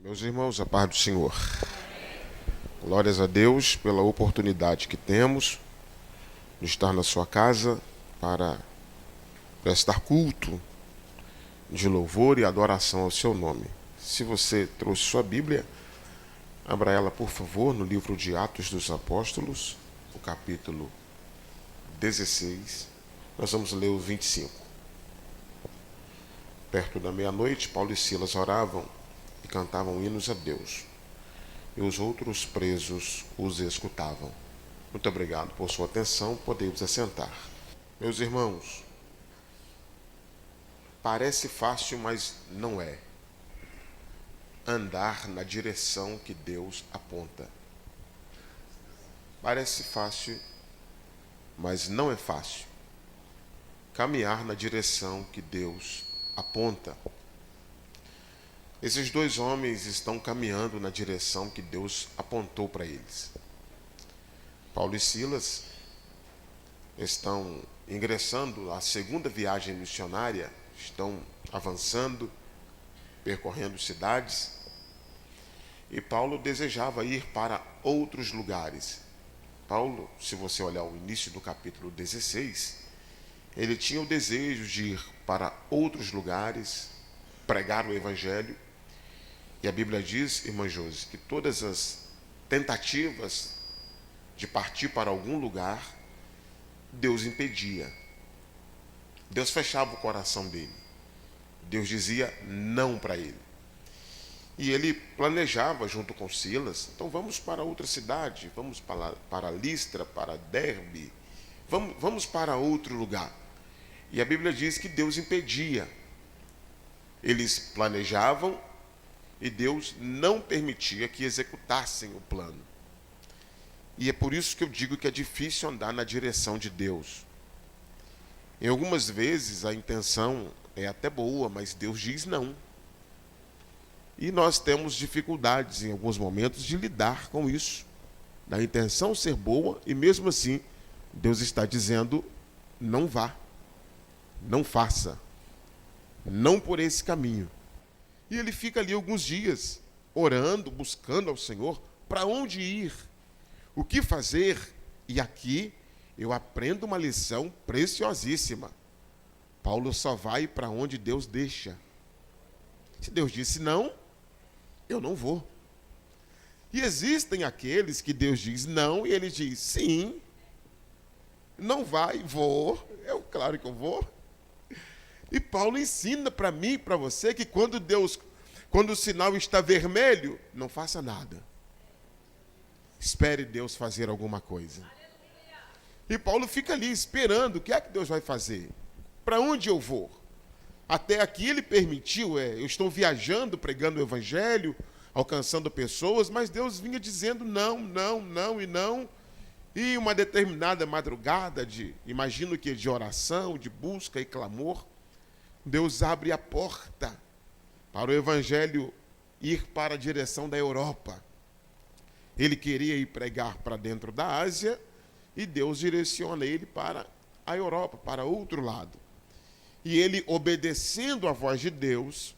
Meus irmãos, a paz do Senhor. Glórias a Deus pela oportunidade que temos de estar na sua casa para prestar culto de louvor e adoração ao seu nome. Se você trouxe sua Bíblia, abra ela, por favor, no livro de Atos dos Apóstolos, o capítulo 16. Nós vamos ler o 25. Perto da meia-noite, Paulo e Silas oravam e cantavam hinos a Deus, e os outros presos os escutavam. Muito obrigado por sua atenção, podemos assentar. Meus irmãos, parece fácil, mas não é. Andar na direção que Deus aponta. Parece fácil, mas não é fácil. Caminhar na direção que Deus aponta. Esses dois homens estão caminhando na direção que Deus apontou para eles. Paulo e Silas estão ingressando à segunda viagem missionária, estão avançando, percorrendo cidades, e Paulo desejava ir para outros lugares. Paulo, se você olhar o início do capítulo 16, ele tinha o desejo de ir para outros lugares, pregar o Evangelho. E a Bíblia diz, irmã Josi, que todas as tentativas de partir para algum lugar, Deus impedia. Deus fechava o coração dele. Deus dizia não para ele. E ele planejava junto com Silas, então vamos para outra cidade, vamos para Listra, para Derbe, vamos para outro lugar. E a Bíblia diz que Deus impedia. Eles planejavam e Deus não permitia que executassem o plano. E é por isso que eu digo que é difícil andar na direção de Deus. Em algumas vezes a intenção é até boa, mas Deus diz não. E nós temos dificuldades em alguns momentos de lidar com isso. Da intenção ser boa e mesmo assim Deus está dizendo não vá, não faça, não por esse caminho. E ele fica ali alguns dias, orando, buscando ao Senhor, para onde ir, o que fazer. E aqui eu aprendo uma lição preciosíssima. Paulo só vai para onde Deus deixa. Se Deus disse não, eu não vou. E existem aqueles que Deus diz não, e ele diz sim, não vai, vou, claro que eu vou. E Paulo ensina para mim e para você que quando o sinal está vermelho, não faça nada. Espere Deus fazer alguma coisa. E Paulo fica ali esperando, o que é que Deus vai fazer? Para onde eu vou? Até aqui ele permitiu, eu estou viajando, pregando o Evangelho, alcançando pessoas, mas Deus vinha dizendo não, não, não e não. E uma determinada madrugada, imagino que de oração, de busca e clamor, Deus abre a porta para o Evangelho ir para a direção da Europa. Ele queria ir pregar para dentro da Ásia e Deus direciona ele para a Europa, para outro lado. E ele, obedecendo à voz de Deus,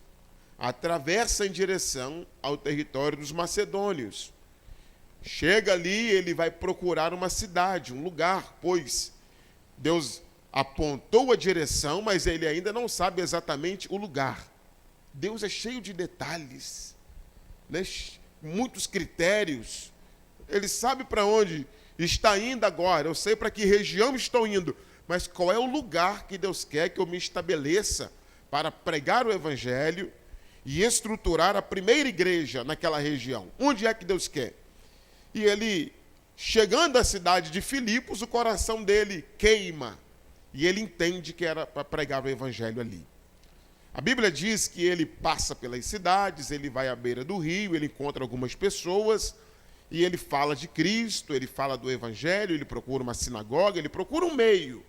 atravessa em direção ao território dos macedônios. Chega ali, ele vai procurar uma cidade, um lugar, pois Deus apontou a direção, mas ele ainda não sabe exatamente o lugar. Deus é cheio de detalhes, né? Muitos critérios. Ele sabe para onde está indo agora, eu sei para que região estou indo, mas qual é o lugar que Deus quer que eu me estabeleça para pregar o Evangelho e estruturar a primeira igreja naquela região? Onde é que Deus quer? E ele, chegando à cidade de Filipos, o coração dele queima. E ele entende que era para pregar o Evangelho ali. A Bíblia diz que ele passa pelas cidades, ele vai à beira do rio, ele encontra algumas pessoas, e ele fala de Cristo, ele fala do Evangelho, ele procura uma sinagoga, ele procura um meio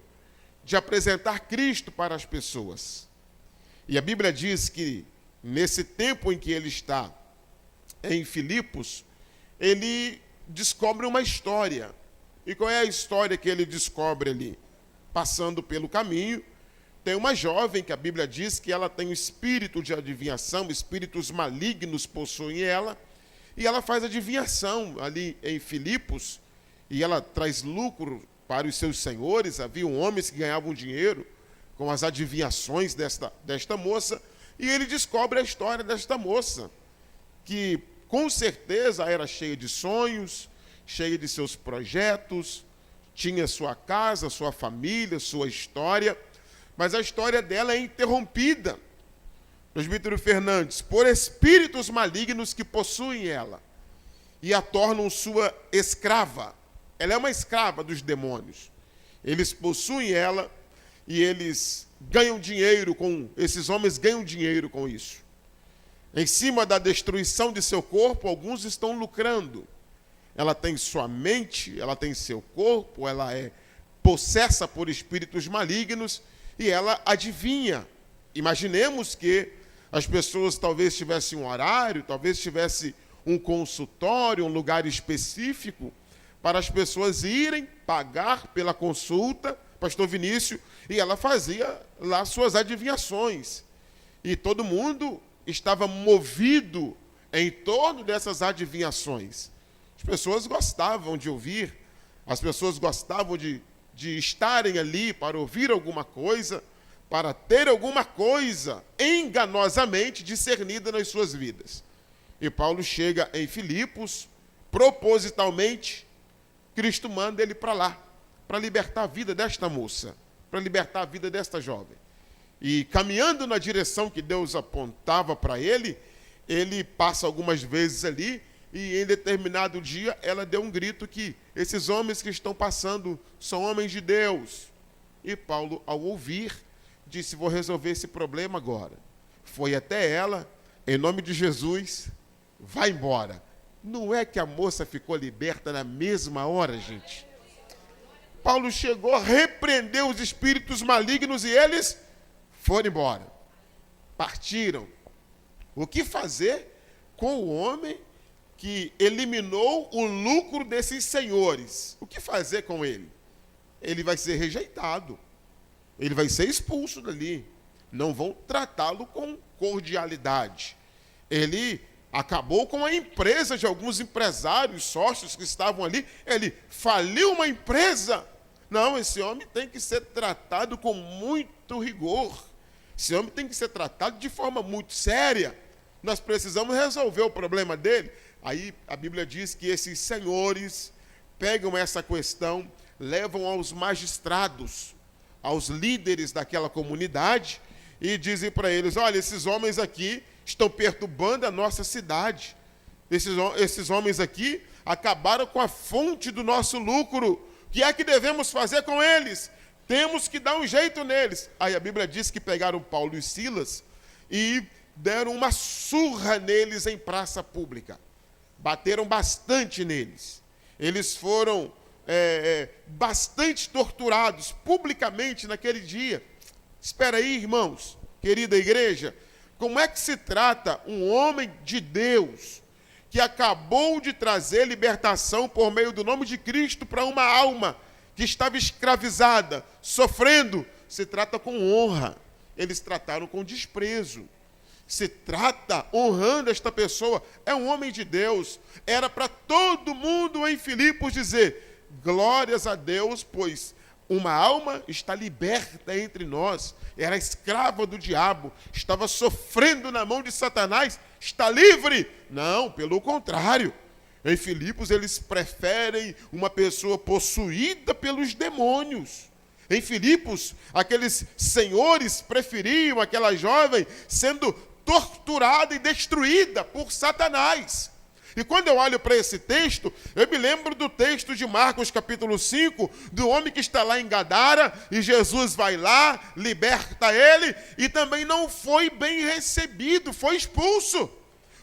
de apresentar Cristo para as pessoas. E a Bíblia diz que, nesse tempo em que ele está em Filipos, ele descobre uma história. E qual é a história que ele descobre ali? Passando pelo caminho, tem uma jovem que a Bíblia diz que ela tem um espírito de adivinhação, espíritos malignos possuem ela, e ela faz adivinhação ali em Filipos, e ela traz lucro para os seus senhores. Havia homens que ganhavam dinheiro com as adivinhações desta moça, e ele descobre a história desta moça, que com certeza era cheia de sonhos, cheia de seus projetos, tinha sua casa, sua família, sua história, mas a história dela é interrompida, presbítero Fernandes, por espíritos malignos que possuem ela e a tornam sua escrava. Ela é uma escrava dos demônios. Eles possuem ela e eles ganham dinheiro esses homens ganham dinheiro com isso. Em cima da destruição de seu corpo, alguns estão lucrando. Ela tem sua mente, ela tem seu corpo, ela é possessa por espíritos malignos e ela adivinha. Imaginemos que as pessoas talvez tivessem um horário, talvez tivesse um consultório, um lugar específico para as pessoas irem pagar pela consulta, pastor Vinícius, e ela fazia lá suas adivinhações. E todo mundo estava movido em torno dessas adivinhações. As pessoas gostavam de ouvir, as pessoas gostavam de estarem ali para ouvir alguma coisa, para ter alguma coisa enganosamente discernida nas suas vidas. E Paulo chega em Filipos, propositalmente, Cristo manda ele para lá, para libertar a vida desta moça, para libertar a vida desta jovem. E caminhando na direção que Deus apontava para ele, ele passa algumas vezes ali, e em determinado dia ela deu um grito que esses homens que estão passando são homens de Deus. E Paulo, ao ouvir, disse: vou resolver esse problema agora. Foi até ela, em nome de Jesus, vai embora. Não é que a moça ficou liberta na mesma hora, gente? Paulo chegou, repreendeu os espíritos malignos e eles foram embora. Partiram. O que fazer com o homem que eliminou o lucro desses senhores? O que fazer com ele? Ele vai ser rejeitado. Ele vai ser expulso dali. Não vão tratá-lo com cordialidade. Ele acabou com a empresa de alguns empresários, sócios que estavam ali. Ele faliu uma empresa. Não, esse homem tem que ser tratado com muito rigor. Esse homem tem que ser tratado de forma muito séria. Nós precisamos resolver o problema dele. Aí a Bíblia diz que esses senhores pegam essa questão, levam aos magistrados, aos líderes daquela comunidade e dizem para eles: olha, esses homens aqui estão perturbando a nossa cidade. Esses homens aqui acabaram com a fonte do nosso lucro. O que é que devemos fazer com eles? Temos que dar um jeito neles. Aí a Bíblia diz que pegaram Paulo e Silas e deram uma surra neles em praça pública. Bateram bastante neles. Eles foram bastante torturados publicamente naquele dia. Espera aí, irmãos, querida igreja, como é que se trata um homem de Deus que acabou de trazer libertação por meio do nome de Cristo para uma alma que estava escravizada, sofrendo? Se trata com honra. Eles trataram com desprezo. Se trata honrando esta pessoa. É um homem de Deus. Era para todo mundo em Filipos dizer: glórias a Deus, pois uma alma está liberta entre nós. Era escrava do diabo, estava sofrendo na mão de Satanás, está livre. Não, pelo contrário. Em Filipos eles preferem uma pessoa possuída pelos demônios. Em Filipos, aqueles senhores preferiam aquela jovem sendo torturada e destruída por Satanás. E quando eu olho para esse texto, eu me lembro do texto de Marcos capítulo 5, do homem que está lá em Gadara, e Jesus vai lá, liberta ele, e também não foi bem recebido, foi expulso.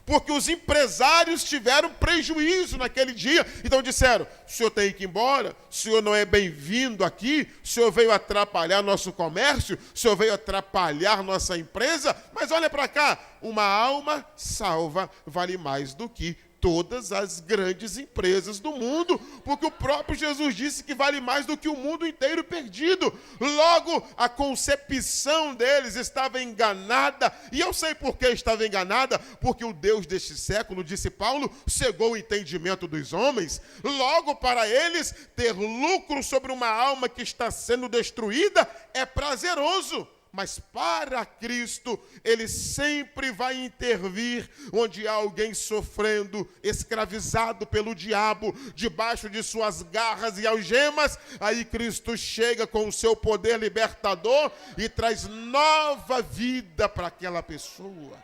Porque os empresários tiveram prejuízo naquele dia. Então disseram: o senhor tem que ir embora, o senhor não é bem-vindo aqui, o senhor veio atrapalhar nosso comércio, o senhor veio atrapalhar nossa empresa, mas olha para cá, uma alma salva vale mais do que todas as grandes empresas do mundo, porque o próprio Jesus disse que vale mais do que o mundo inteiro perdido. Logo, a concepção deles estava enganada, e eu sei por que estava enganada, porque o Deus deste século, disse Paulo, cegou o entendimento dos homens. Logo, para eles, ter lucro sobre uma alma que está sendo destruída é prazeroso. Mas para Cristo, Ele sempre vai intervir onde há alguém sofrendo, escravizado pelo diabo, debaixo de suas garras e algemas. Aí Cristo chega com o seu poder libertador e traz nova vida para aquela pessoa.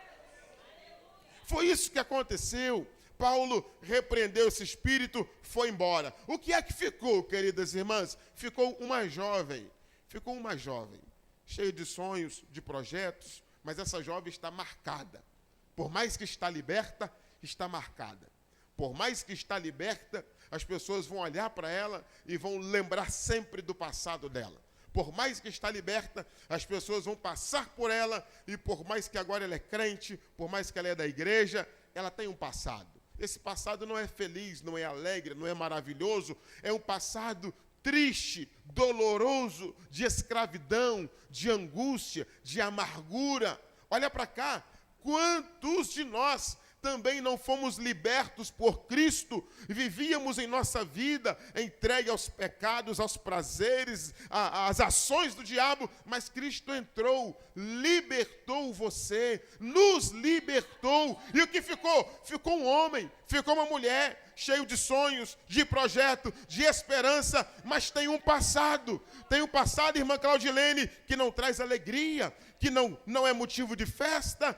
Foi isso que aconteceu. Paulo repreendeu esse espírito, foi embora. O que é que ficou, queridas irmãs? Ficou uma jovem, cheia de sonhos, de projetos, mas essa jovem está marcada. Por mais que está liberta, está marcada. Por mais que está liberta, as pessoas vão olhar para ela e vão lembrar sempre do passado dela. Por mais que está liberta, as pessoas vão passar por ela, e por mais que agora ela é crente, por mais que ela é da igreja, ela tem um passado. Esse passado não é feliz, não é alegre, não é maravilhoso, é um passado triste, doloroso, de escravidão, de angústia, de amargura. Olha para cá, quantos de nós também não fomos libertos por Cristo, vivíamos em nossa vida entregue aos pecados, aos prazeres, às ações do diabo, mas Cristo entrou, libertou você, nos libertou, e o que ficou? Ficou um homem, ficou uma mulher, cheio de sonhos, de projeto, de esperança, mas tem um passado, irmã Claudilene, que não traz alegria, que não é motivo de festa,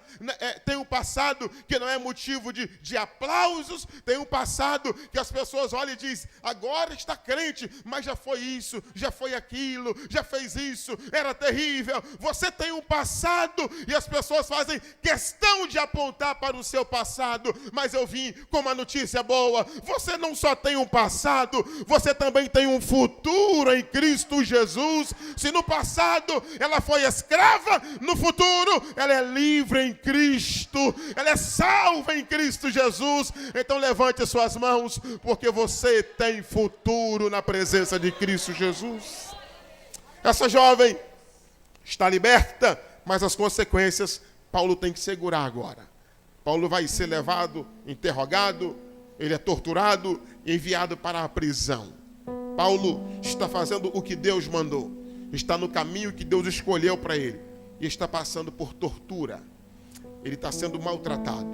tem um passado que não é motivo de aplausos, tem um passado que as pessoas olham e dizem, agora está crente, mas já foi isso, já foi aquilo, já fez isso, era terrível. Você tem um passado e as pessoas fazem questão de apontar para o seu passado, mas eu vim com uma notícia boa, você não só tem um passado, você também tem um futuro em Cristo Jesus. Se no passado ela foi escrava, no futuro ela é livre em Cristo, ela é salva em Cristo Jesus. Então levante as suas mãos, porque você tem futuro na presença de Cristo Jesus. Essa jovem está liberta, mas as consequências Paulo tem que segurar agora. Paulo vai ser levado, interrogado, ele é torturado e enviado para a prisão. Paulo está fazendo o que Deus mandou, está no caminho que Deus escolheu para ele, e está passando por tortura. Ele está sendo maltratado.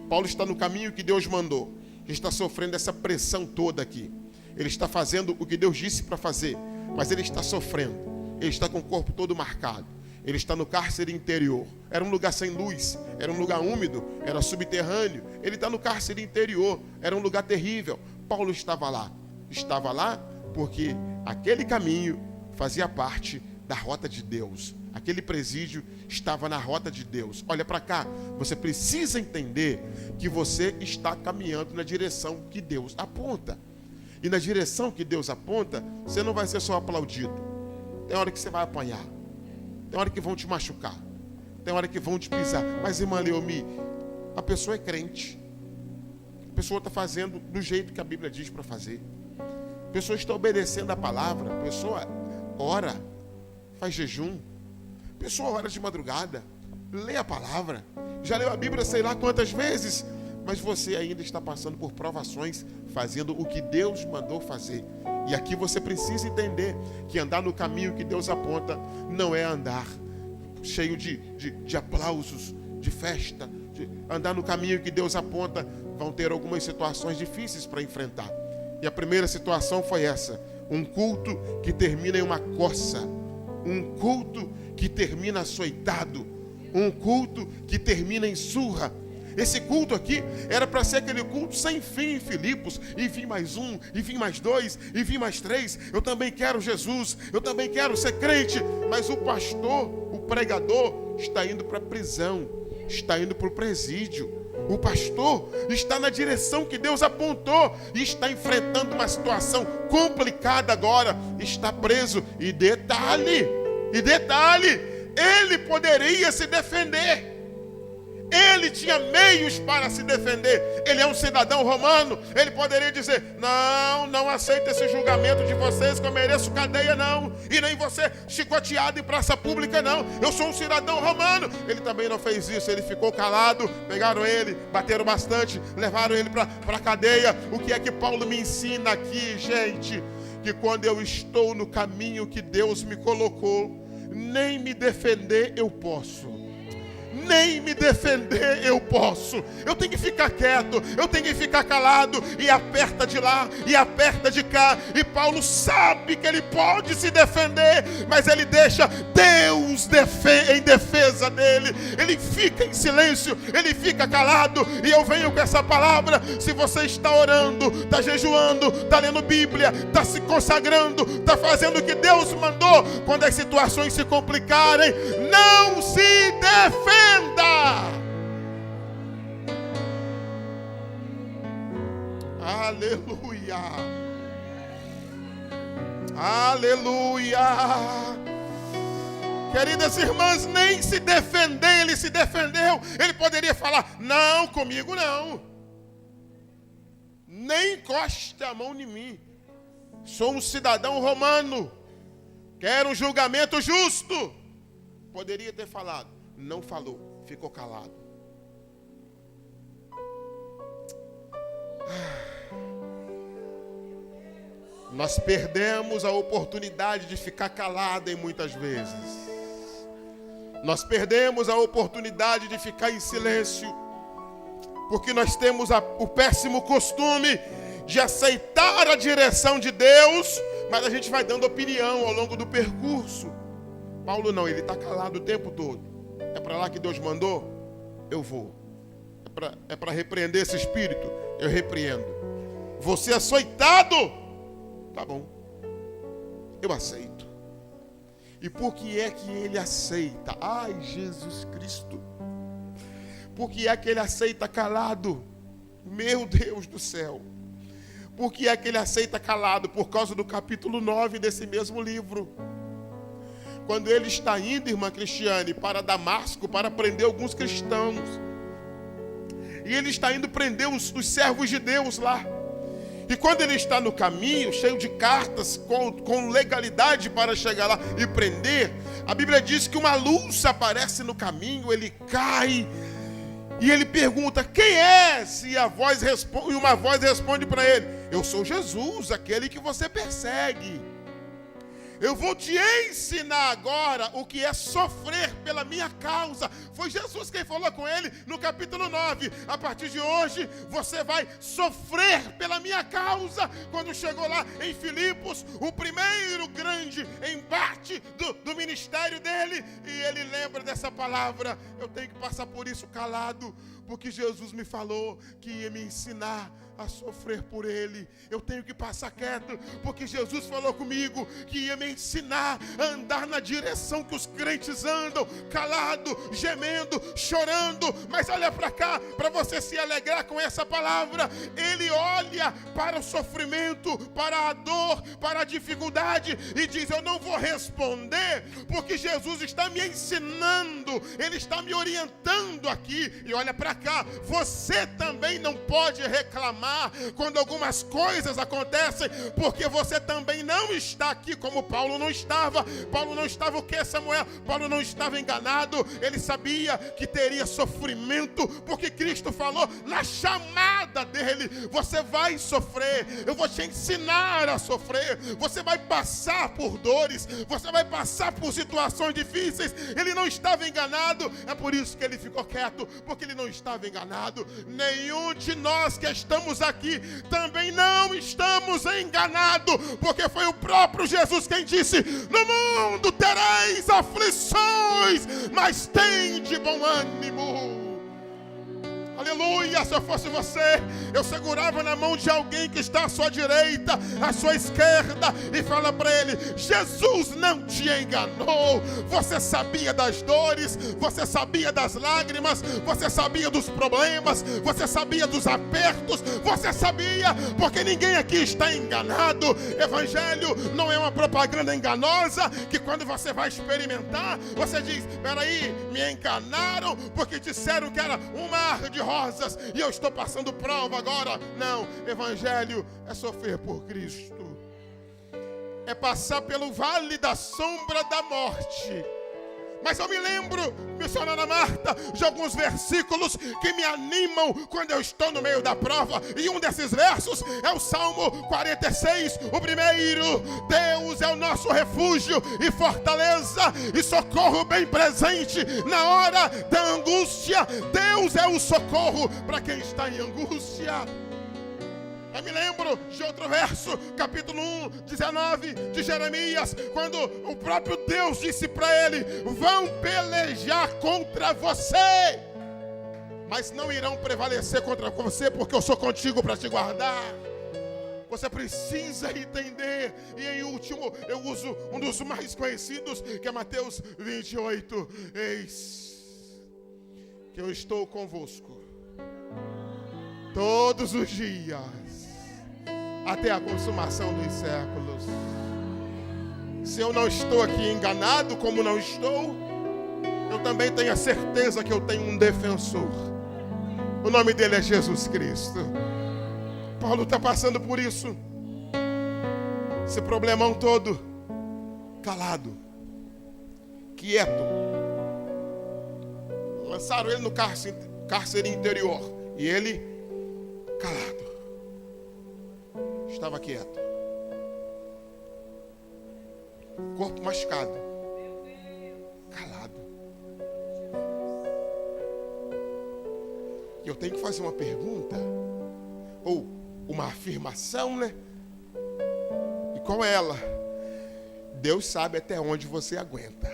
Paulo está no caminho que Deus mandou, está sofrendo essa pressão toda aqui. Ele está fazendo o que Deus disse para fazer, mas ele está sofrendo. Ele está com o corpo todo marcado. Ele está no cárcere interior. Era um lugar sem luz, era um lugar úmido, era subterrâneo. Ele está no cárcere interior, era um lugar terrível. Paulo estava lá porque aquele caminho fazia parte da rota de Deus. Aquele presídio estava na rota de Deus. Olha para cá, você precisa entender que você está caminhando na direção que Deus aponta. E na direção que Deus aponta, você não vai ser só aplaudido. Tem hora que você vai apanhar. Tem hora que vão te machucar. Tem hora que vão te pisar. Mas, irmã Leomi, a pessoa é crente. A pessoa está fazendo do jeito que a Bíblia diz para fazer. A pessoa está obedecendo a palavra. A pessoa ora, faz jejum. A pessoa ora de madrugada, lê a palavra. Já leu a Bíblia sei lá quantas vezes. Mas você ainda está passando por provações, fazendo o que Deus mandou fazer. E aqui você precisa entender que andar no caminho que Deus aponta não é andar cheio de aplausos, de festa. Andar no caminho que Deus aponta, vão ter algumas situações difíceis para enfrentar. E a primeira situação foi essa: um culto que termina em uma coça, um culto que termina açoitado, um culto que termina em surra. Esse culto aqui era para ser aquele culto sem fim em Filipos, e vim mais um, e vim mais dois, e vim mais três. Eu também quero Jesus, eu também quero ser crente. Mas o pastor, o pregador, está indo para a prisão, está indo para o presídio. O pastor está na direção que Deus apontou e está enfrentando uma situação complicada agora, está preso. E detalhe, ele poderia se defender. Ele tinha meios para se defender. Ele é um cidadão romano. Ele poderia dizer: não aceito esse julgamento de vocês, que eu mereço cadeia, não. E nem você chicoteado em praça pública, não. Eu sou um cidadão romano. Ele também não fez isso. Ele ficou calado. Pegaram ele, bateram bastante, levaram ele para a cadeia. O que é que Paulo me ensina aqui, gente? Que quando eu estou no caminho que Deus me colocou, nem me defender eu posso. Nem me defender eu posso. Eu tenho que ficar quieto, eu tenho que ficar calado. E aperta de lá, e aperta de cá. E Paulo sabe que ele pode se defender, mas ele deixa Deus em defesa dele. Ele fica em silêncio, ele fica calado. E eu venho com essa palavra. Se você está orando, está jejuando, está lendo Bíblia, está se consagrando, está fazendo o que Deus mandou, quando as situações se complicarem, não se defenda. Aleluia. Aleluia. Queridas irmãs, nem se defender, ele se defendeu. Ele poderia falar: não, comigo não. Nem encoste a mão em mim. Sou um cidadão romano. Quero um julgamento justo. Poderia ter falado. Não falou, ficou calado. Nós perdemos a oportunidade de ficar calado em muitas vezes. Nós perdemos a oportunidade de ficar em silêncio, porque nós temos o péssimo costume de aceitar a direção de Deus, mas a gente vai dando opinião ao longo do percurso. Paulo não, ele está calado o tempo todo. É para lá que Deus mandou? Eu vou. É para repreender esse espírito? Eu repreendo. Você açoitado? Tá bom. Eu aceito. E por que é que ele aceita? Ai, Jesus Cristo. Por que é que ele aceita calado? Meu Deus do céu. Por que é que ele aceita calado? Por causa do capítulo 9 desse mesmo livro. Quando ele está indo, irmã Cristiane, para Damasco, para prender alguns cristãos. E ele está indo prender os servos de Deus lá. E quando ele está no caminho, cheio de cartas, com legalidade para chegar lá e prender, a Bíblia diz que uma luz aparece no caminho, ele cai, e ele pergunta: quem é? E uma voz responde para ele: eu sou Jesus, aquele que você persegue. Eu vou te ensinar agora o que é sofrer pela minha causa. Foi Jesus quem falou com ele no capítulo 9. A partir de hoje, você vai sofrer pela minha causa. Quando chegou lá em Filipos, o primeiro grande embate do ministério dele, e ele lembra dessa palavra: eu tenho que passar por isso calado, porque Jesus me falou que ia me ensinar a sofrer por ele. Eu tenho que passar quieto, porque Jesus falou comigo que ia me ensinar a andar na direção que os crentes andam, calado, gemendo, chorando. Mas olha para cá, para você se alegrar com essa palavra. Ele olha para o sofrimento, para a dor, para a dificuldade e diz: eu não vou responder, porque Jesus está me ensinando, ele está me orientando aqui. E olha para cá, você também não pode reclamar quando algumas coisas acontecem, porque você também não está aqui como Paulo não estava. Paulo não estava o que, Samuel? Paulo não estava enganado. Ele sabia que teria sofrimento, porque Cristo falou na chamada dele: você vai sofrer, eu vou te ensinar a sofrer, você vai passar por dores, você vai passar por situações difíceis. Ele não estava enganado, é por isso que ele ficou quieto, porque ele não estava enganado. Nenhum de nós que estamos aqui também não estamos enganados, porque foi o próprio Jesus quem disse: no mundo tereis aflições, mas tem de bom ânimo. Aleluia, se eu fosse você, eu segurava na mão de alguém que está à sua direita, à sua esquerda, e fala para ele: Jesus não te enganou. Você sabia das dores, você sabia das lágrimas, você sabia dos problemas, você sabia dos apertos, você sabia, porque ninguém aqui está enganado. Evangelho não é uma propaganda enganosa, que quando você vai experimentar, você diz: peraí, me enganaram, porque disseram que era um mar de rosas, e eu estou passando prova agora. Não, evangelho é sofrer por Cristo, é passar pelo vale da sombra da morte. Mas eu me lembro, missionária Marta, de alguns versículos que me animam quando eu estou no meio da prova. E um desses versos é o Salmo 46, o primeiro: Deus é o nosso refúgio e fortaleza e socorro bem presente na hora da angústia. Deus é o socorro para quem está em angústia. Eu me lembro de outro verso, capítulo 1, 19 de Jeremias, quando o próprio Deus disse para ele: vão pelejar contra você, mas não irão prevalecer contra você, porque eu sou contigo para te guardar. Você precisa entender. E em último, eu uso um dos mais conhecidos, que é Mateus 28. Eis que eu estou convosco todos os dias, até a consumação dos séculos. Se eu não estou aqui enganado, como não estou, eu também tenho a certeza que eu tenho um defensor. O nome dele é Jesus Cristo. Paulo está passando por isso, esse problemão todo, calado, quieto. Lançaram ele no cárcere interior, e ele calado, estava quieto, corpo machucado, calado. E eu tenho que fazer uma pergunta, ou uma afirmação, né? E qual é ela? Deus sabe até onde você aguenta.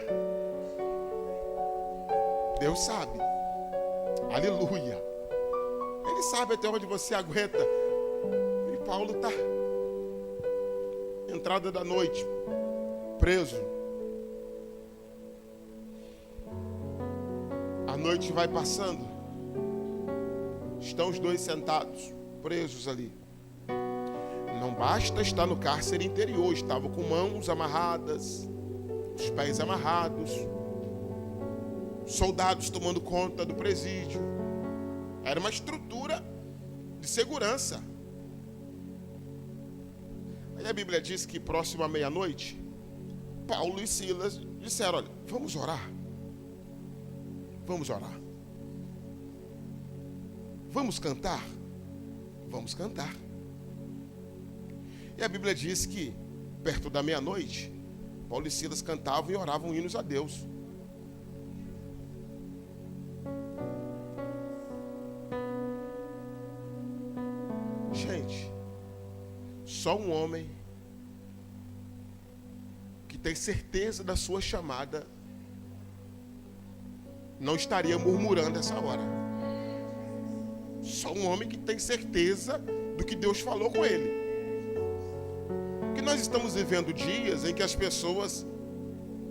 Deus sabe. Aleluia. Ele sabe até onde você aguenta. E Paulo está, entrada da noite, preso. A noite vai passando. Estão os dois sentados, presos ali. Não basta estar no cárcere interior. Estavam com mãos amarradas, os pés amarrados, soldados tomando conta do presídio. Era uma estrutura de segurança. Aí a Bíblia diz que próximo à meia-noite, Paulo e Silas disseram: olha, vamos orar. Vamos orar. Vamos cantar. Vamos cantar. E a Bíblia diz que perto da meia-noite, Paulo e Silas cantavam e oravam hinos a Deus. Gente, só um homem que tem certeza da sua chamada não estaria murmurando essa hora. Só um homem que tem certeza do que Deus falou com ele. Porque nós estamos vivendo dias em que as pessoas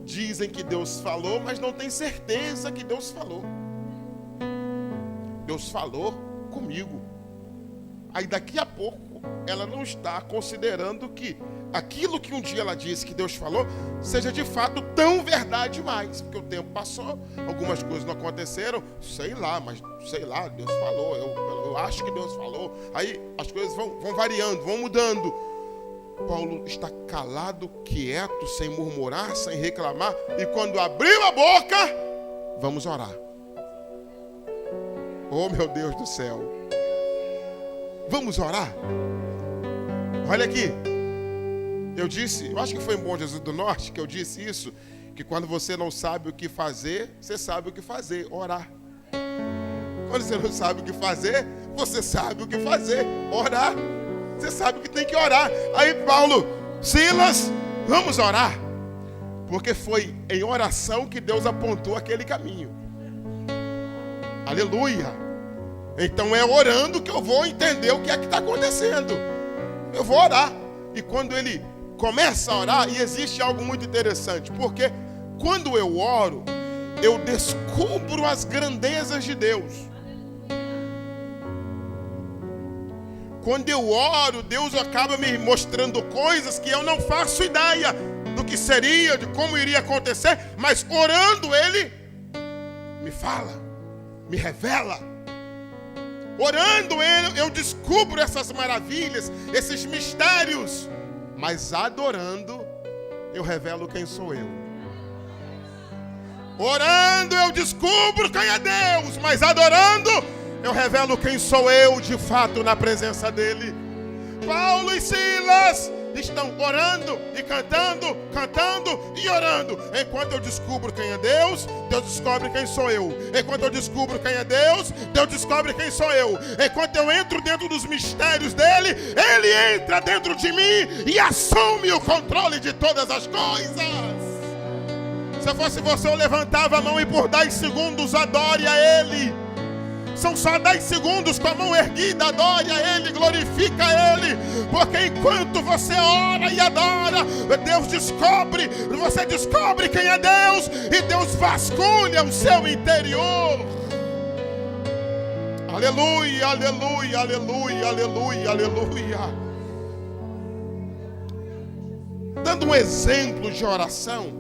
dizem que Deus falou, mas não têm certeza que Deus falou. Deus falou comigo. Aí daqui a pouco ela não está considerando que aquilo que um dia ela disse que Deus falou seja de fato tão verdade mais. Porque o tempo passou, algumas coisas não aconteceram, sei lá, Deus falou, eu acho que Deus falou. Aí as coisas vão variando, vão mudando. Paulo está calado, quieto, sem murmurar, sem reclamar. E quando abriu a boca, vamos orar. Oh meu Deus do céu, vamos orar. Olha aqui, eu acho que foi em Bom Jesus do Norte que eu disse isso, que quando você não sabe o que fazer, você sabe o que fazer, orar. Quando você não sabe o que fazer, você sabe o que fazer, orar. Você sabe que tem que orar. Aí Paulo, Silas, vamos orar. Porque foi em oração que Deus apontou aquele caminho. Aleluia. Então é orando que eu vou entender o que é que está acontecendo. Eu vou orar. E quando ele começa a orar, e existe algo muito interessante, porque quando eu oro, eu descubro as grandezas de Deus. Quando eu oro, Deus acaba me mostrando coisas que eu não faço ideia do que seria, de como iria acontecer, mas orando Ele me fala, me revela. Orando Ele, eu descubro essas maravilhas, esses mistérios, mas adorando, eu revelo quem sou eu. Orando, eu descubro quem é Deus, mas adorando, eu revelo quem sou eu de fato na presença dEle. Paulo e Silas estão orando e cantando, cantando e orando. Enquanto eu descubro quem é Deus, Deus descobre quem sou eu. Enquanto eu descubro quem é Deus, Deus descobre quem sou eu. Enquanto eu entro dentro dos mistérios dEle, Ele entra dentro de mim e assume o controle de todas as coisas. Se eu fosse você, eu levantava a mão e por 10 segundos adore a Ele. São só 10 segundos com a mão erguida, adore a Ele, glorifica a Ele. Porque enquanto você ora e adora, Deus descobre, você descobre quem é Deus, e Deus vasculha o seu interior. Aleluia, aleluia, aleluia, aleluia, aleluia. Dando um exemplo de oração,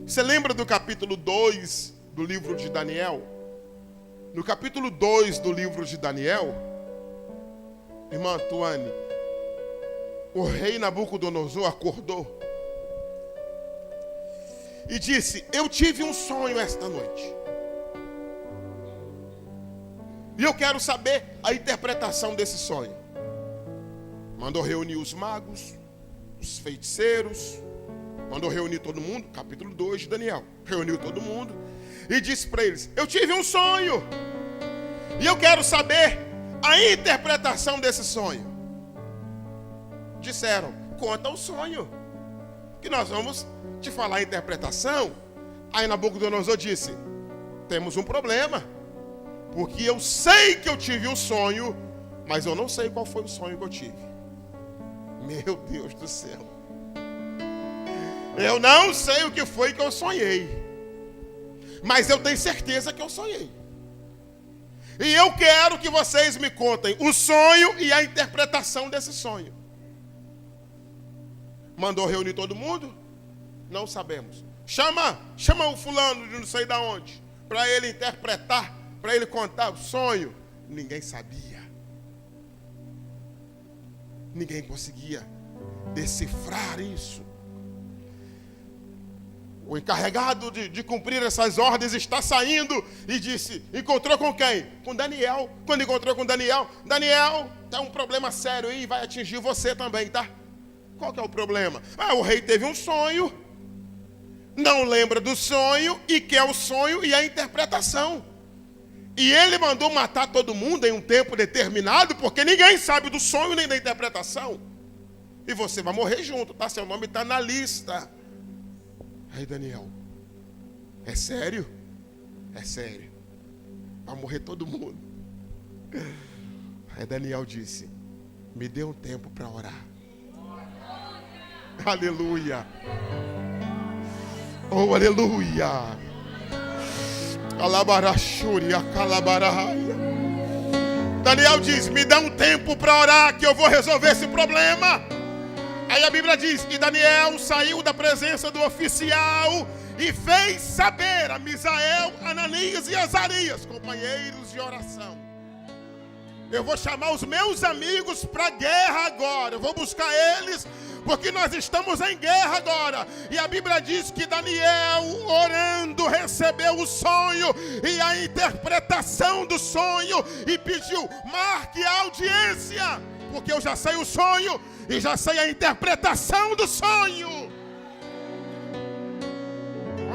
você lembra do capítulo 2 do livro de Daniel? No capítulo 2 do livro de Daniel, irmã Tuane, o rei Nabucodonosor acordou e disse: eu tive um sonho esta noite. E eu quero saber a interpretação desse sonho. Mandou reunir os magos, os feiticeiros, mandou reunir todo mundo, capítulo 2 de Daniel. Reuniu todo mundo e disse para eles: eu tive um sonho e eu quero saber a interpretação desse sonho. Disseram: conta o sonho, que nós vamos te falar a interpretação. Aí Nabucodonosor disse: temos um problema, porque eu sei que eu tive um sonho, mas eu não sei qual foi o sonho que eu tive. Meu Deus do céu, eu não sei o que foi que eu sonhei, mas eu tenho certeza que eu sonhei. E eu quero que vocês me contem o sonho e a interpretação desse sonho. Mandou reunir todo mundo? Não sabemos. Chama o fulano de não sei de onde, para ele interpretar, para ele contar o sonho. Ninguém sabia. Ninguém conseguia decifrar isso. O encarregado de cumprir essas ordens está saindo e disse: encontrou com quem? Com Daniel. Quando encontrou com Daniel: Daniel, tem um problema sério aí, vai atingir você também, tá? Qual que é o problema? O rei teve um sonho, não lembra do sonho e quer o sonho e a interpretação. E ele mandou matar todo mundo em um tempo determinado, porque ninguém sabe do sonho nem da interpretação. E você vai morrer junto, tá? Seu nome está na lista. Aí Daniel: é sério? É sério. Vai morrer todo mundo. Aí Daniel disse: me dê um tempo para orar. Aleluia. Oh, aleluia. Alabarachúria, calabaraia. Daniel diz: me dá um tempo para orar, que eu vou resolver esse problema. Aí a Bíblia diz que Daniel saiu da presença do oficial e fez saber a Misael, Ananias e Azarias, companheiros de oração: eu vou chamar os meus amigos para a guerra agora. Eu vou buscar eles, porque nós estamos em guerra agora. E a Bíblia diz que Daniel, orando, recebeu o sonho e a interpretação do sonho e pediu: marque a audiência, porque eu já sei o sonho e já sei a interpretação do sonho.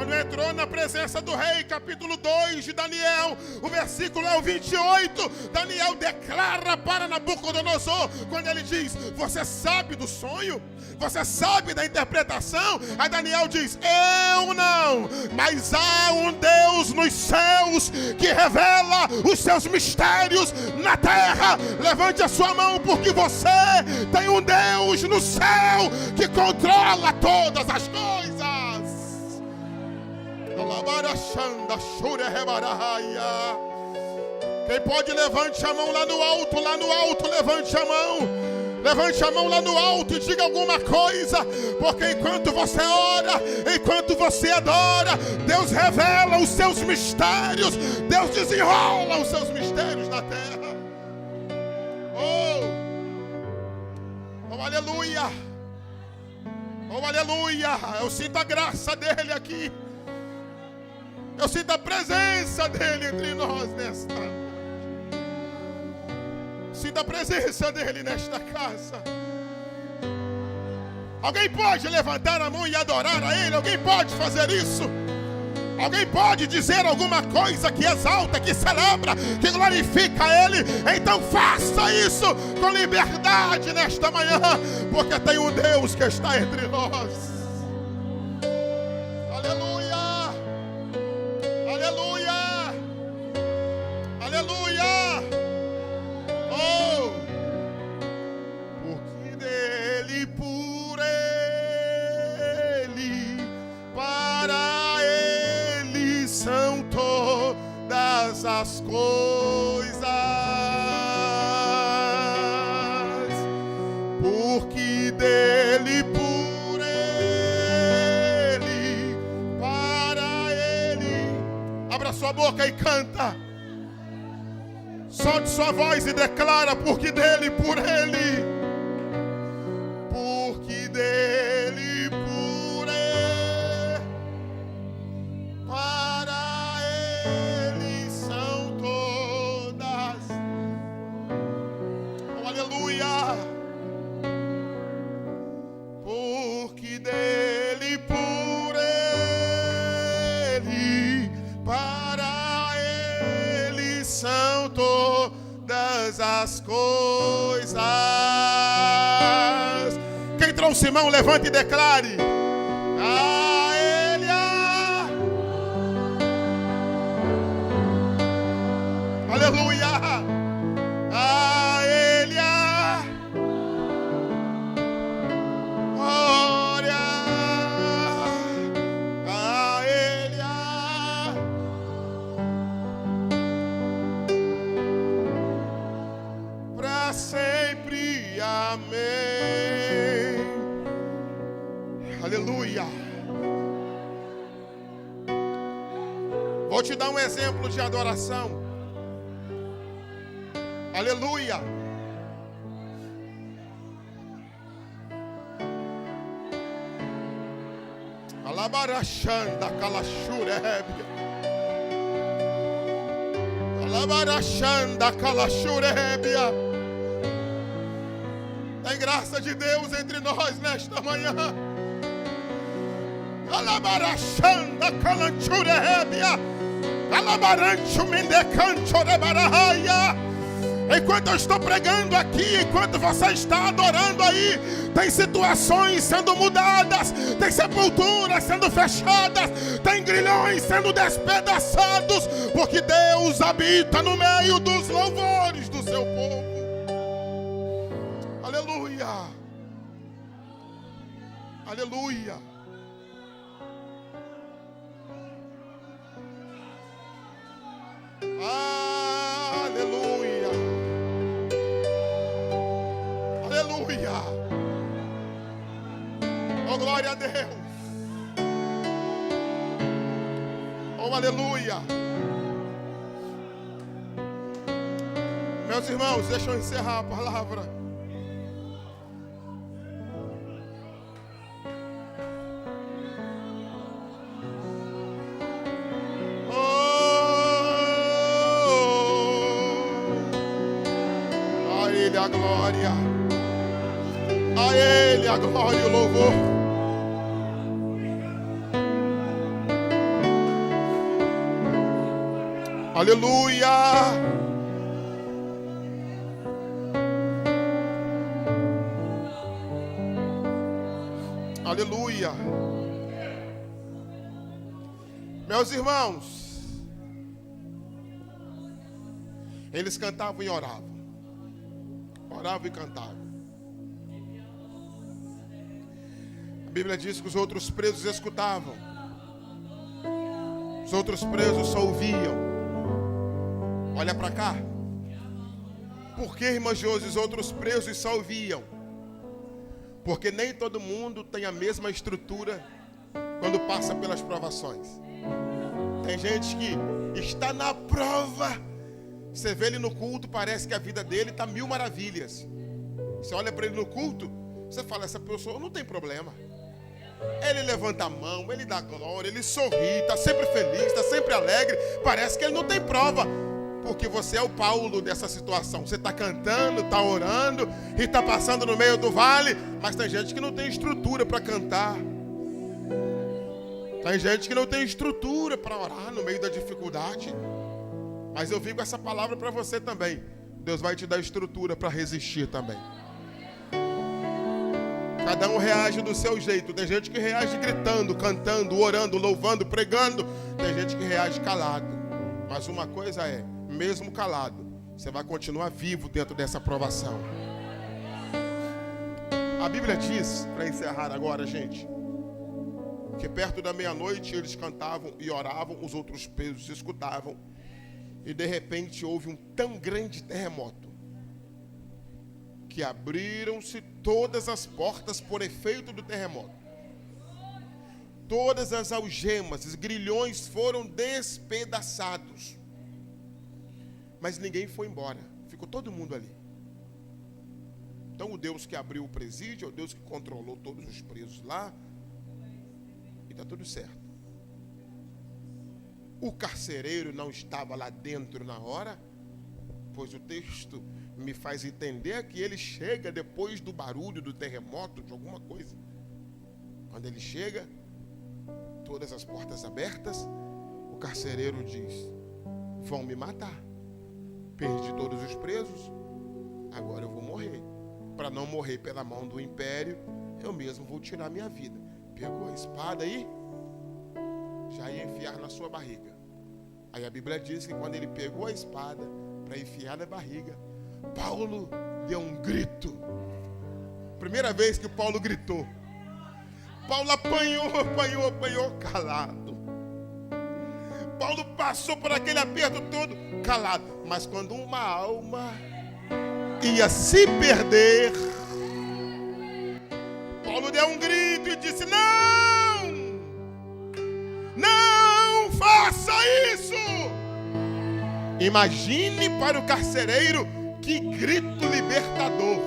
quando entrou na presença do rei, capítulo 2 de Daniel, o versículo é o 28, Daniel declara para Nabucodonosor, quando ele diz, você sabe do sonho? Você sabe da interpretação? Aí Daniel diz, eu não, mas há um Deus nos céus que revela os seus mistérios na terra. Levante a sua mão, porque você tem um Deus no céu que controla todas as coisas. Quem pode, levante a mão lá no alto, levante a mão. Levante a mão lá no alto e diga alguma coisa, porque enquanto você ora, enquanto você adora, Deus revela os seus mistérios, Deus desenrola os seus mistérios na terra. Oh, aleluia, oh, aleluia. Eu sinto a graça dele aqui, eu sinto a presença dele entre nós nesta noite. Sinta a presença dele nesta casa. Alguém pode levantar a mão e adorar a ele? Alguém pode fazer isso? Alguém pode dizer alguma coisa que exalta, que celebra, que glorifica a ele? Então faça isso com liberdade nesta manhã, porque tem um Deus que está entre nós. Aleluia, aleluia, aleluia. As coisas, porque dele, por ele, para ele. Abra sua boca e canta. Solte sua voz e declara, porque dele, por ele, porque dele, por ele, para ele são todas. Oh, aleluia. Porque dele, por ele, para ele são todas as coisas. Quem trouxe mão, levante e declare. A ele aleluia. A ele glória. A ele para sempre. Amém. Aleluia. Vou te dar um exemplo de adoração. Aleluia. Alabarachanda calashurebia. Alabarachanda calashurebia. Tem graça de Deus entre nós nesta manhã. Alabarachanda calanchurebia. Alabarancho mendecanchorebarahaya. Enquanto eu estou pregando aqui, enquanto você está adorando aí, tem situações sendo mudadas, tem sepulturas sendo fechadas, tem grilhões sendo despedaçados, porque Deus habita no meio dos louvores do seu povo. Aleluia. Aleluia. Aleluia. Aleluia. Oh, glória a Deus. Oh, aleluia. Meus irmãos, deixa eu encerrar a palavra. A glória, a Ele a glória e o louvor. Aleluia! Aleluia! Meus irmãos, eles cantavam e oravam. Oravam e cantavam. A Bíblia diz que os outros presos escutavam. Os outros presos só ouviam. Olha para cá. Por que, irmã Josi, os outros presos só ouviam? Porque nem todo mundo tem a mesma estrutura quando passa pelas provações. Tem gente que está na prova. Você vê ele no culto, parece que a vida dele está mil maravilhas. Você olha para ele no culto, você fala, essa pessoa não tem problema. Ele levanta a mão, ele dá glória, ele sorri, está sempre feliz, está sempre alegre. Parece que ele não tem prova. Porque você é o Paulo dessa situação. Você está cantando, está orando e está passando no meio do vale. Mas tem gente que não tem estrutura para cantar. Tem gente que não tem estrutura para orar no meio da dificuldade. Mas eu vim com essa palavra para você também. Deus vai te dar estrutura para resistir também. Cada um reage do seu jeito. Tem gente que reage gritando, cantando, orando, louvando, pregando. Tem gente que reage calado. Mas uma coisa é, mesmo calado, você vai continuar vivo dentro dessa provação. A Bíblia diz, para encerrar agora, gente, que perto da meia-noite eles cantavam e oravam, os outros presos escutavam, e de repente houve um tão grande terremoto que abriram-se todas as portas por efeito do terremoto. Todas as algemas, os grilhões foram despedaçados. Mas ninguém foi embora. Ficou todo mundo ali. Então o Deus que abriu o presídio, é o Deus que controlou todos os presos lá. E está tudo certo. O carcereiro não estava lá dentro na hora, pois o texto me faz entender que ele chega depois do barulho, do terremoto, de alguma coisa. Quando ele chega, todas as portas abertas, o carcereiro diz, vão me matar. Perdi todos os presos, agora eu vou morrer. Para não morrer pela mão do império, eu mesmo vou tirar minha vida. Pegou a espada e já ia enfiar na sua barriga. Aí a Bíblia diz que quando ele pegou a espada para enfiar na barriga, Paulo deu um grito. Primeira vez que Paulo gritou. Paulo apanhou calado. Paulo passou por aquele aperto todo calado. Mas quando uma alma ia se perder, Paulo deu um grito e disse, não faça isso. Imagine para o carcereiro que grito libertador.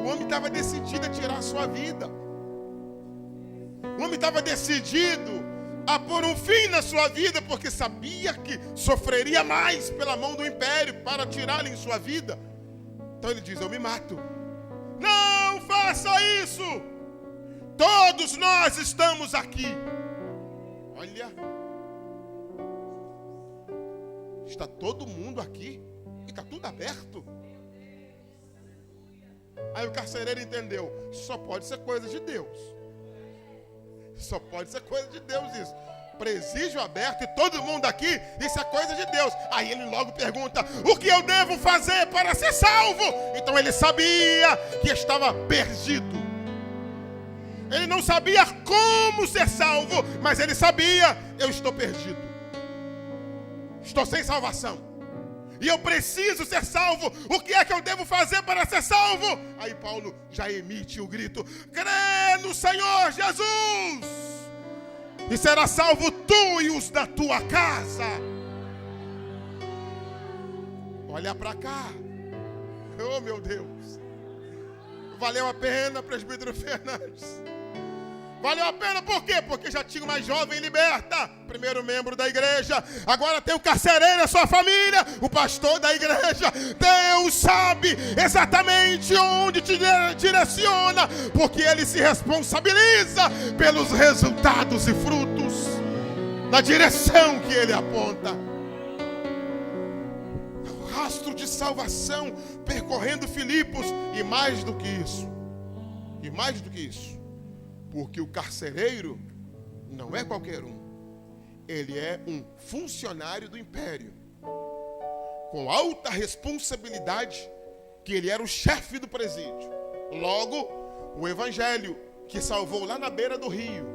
O homem estava decidido a tirar a sua vida. O homem estava decidido a pôr um fim na sua vida, porque sabia que sofreria mais pela mão do império para tirarem sua vida. Então ele diz, eu me mato. Não faça isso. Todos nós estamos aqui. Olha, está todo mundo aqui e está tudo aberto. Aí o carcereiro entendeu, só pode ser coisa de Deus. Só pode ser coisa de Deus isso. Presídio aberto e todo mundo aqui, isso é coisa de Deus. Aí ele logo pergunta, o que eu devo fazer para ser salvo? Então ele sabia que estava perdido. Ele não sabia como ser salvo, mas ele sabia, eu estou perdido. Estou sem salvação. E eu preciso ser salvo. O que é que eu devo fazer para ser salvo? Aí Paulo já emite o grito, crê no Senhor Jesus, e será salvo tu e os da tua casa. Olha para cá. Oh meu Deus. Valeu a pena, presbítero Fernandes. Valeu a pena, por quê? Porque já tinha uma jovem liberta, primeiro membro da igreja. Agora tem o carcereiro, a sua família, o pastor da igreja. Deus sabe exatamente onde te direciona, porque Ele se responsabiliza pelos resultados e frutos, na direção que Ele aponta. rastro de salvação percorrendo Filipos. E mais do que isso, porque o carcereiro não é qualquer um. Ele é um funcionário do império, com alta responsabilidade, que ele era o chefe do presídio. Logo, o evangelho que salvou lá na beira do rio,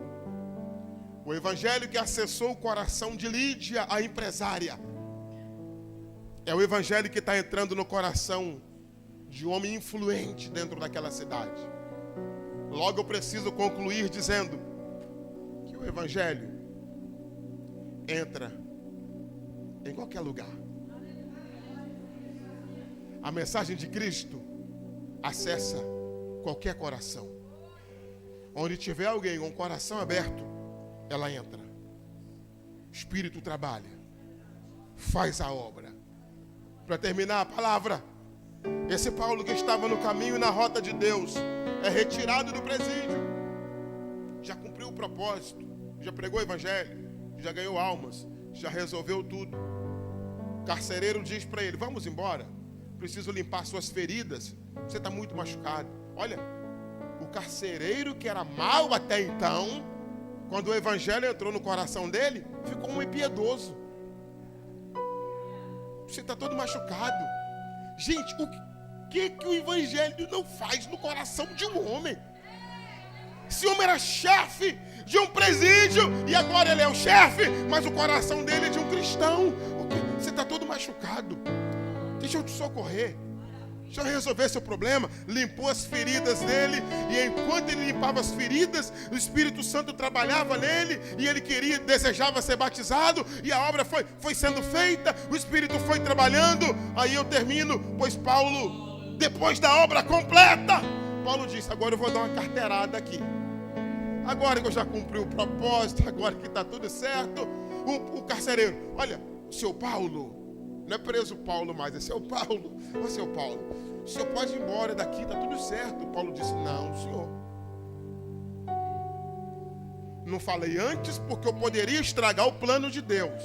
o evangelho que acessou o coração de Lídia, a empresária, é o evangelho que está entrando no coração de um homem influente dentro daquela cidade. Logo eu preciso concluir dizendo que o evangelho entra em qualquer lugar. A mensagem de Cristo acessa qualquer coração. Onde tiver alguém com o coração aberto, ela entra. O Espírito trabalha, faz a obra. Para terminar a palavra, esse Paulo que estava no caminho e na rota de Deus é retirado do presídio. Já cumpriu o propósito, já pregou o evangelho, já ganhou almas, já resolveu tudo. O carcereiro diz para ele: vamos embora, preciso limpar suas feridas, você está muito machucado. Olha, o carcereiro que era mau até então, quando o evangelho entrou no coração dele, ficou um impiedoso. Você está todo machucado. Gente, o que o evangelho não faz no coração de um homem? Esse homem era chefe de um presídio e agora ele é o chefe, mas o coração dele é de um cristão. Você está todo machucado. Deixa eu te socorrer. Deixa eu resolver seu problema. Limpou as feridas dele, e enquanto ele limpava as feridas, o Espírito Santo trabalhava nele, e ele desejava ser batizado, e a obra foi sendo feita, o Espírito foi trabalhando. Aí eu termino, pois Paulo, depois da obra completa, Paulo disse: agora eu vou dar uma carteirada aqui. Agora que eu já cumpri o propósito, agora que está tudo certo, o carcereiro: olha, o seu Paulo, não é preso Paulo mais, é seu Paulo. Ô seu Paulo, o senhor pode ir embora daqui, está tudo certo. Paulo disse: não, senhor. Não falei antes porque eu poderia estragar o plano de Deus,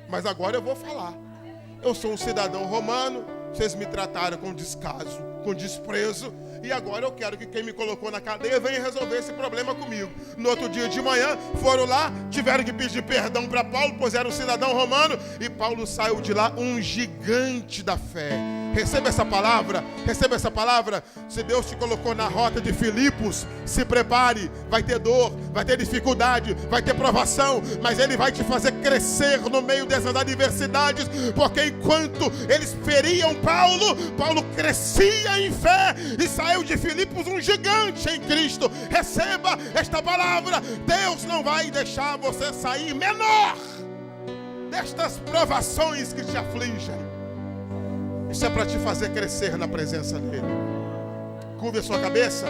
mas agora eu vou falar. Eu sou um cidadão romano, vocês me trataram com descaso, com desprezo, e agora eu quero que quem me colocou na cadeia venha resolver esse problema comigo. No outro dia de manhã, foram lá, tiveram que pedir perdão para Paulo, pois era um cidadão romano, e Paulo saiu de lá um gigante da fé. Receba essa palavra, receba essa palavra. Se Deus te colocou na rota de Filipos, se prepare, vai ter dor, vai ter dificuldade, vai ter provação, mas Ele vai te fazer crescer no meio dessas adversidades, porque enquanto eles feriam Paulo, Paulo crescia em fé e saiu de Filipos um gigante em Cristo. Receba esta palavra. Deus não vai deixar você sair menor destas provações que te afligem. Isso é para te fazer crescer na presença dEle. Curve a sua cabeça.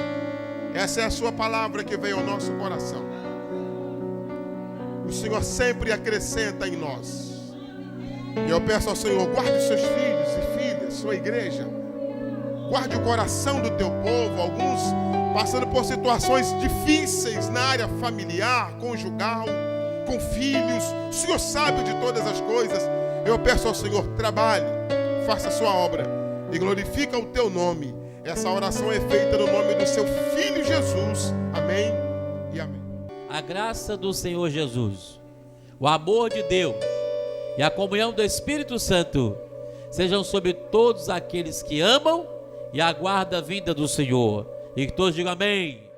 Essa é a sua palavra que veio ao nosso coração. O Senhor sempre acrescenta em nós. E eu peço ao Senhor: guarde seus filhos e filhas, sua igreja. Guarde o coração do teu povo. Alguns passando por situações difíceis na área familiar, conjugal, com filhos. O Senhor sabe de todas as coisas. Eu peço ao Senhor: trabalhe, faça a sua obra e glorifica o teu nome. Essa oração é feita no nome do seu Filho Jesus. Amém e amém. A graça do Senhor Jesus, o amor de Deus e a comunhão do Espírito Santo sejam sobre todos aqueles que amam e aguardam a vinda do Senhor. E que todos digam amém.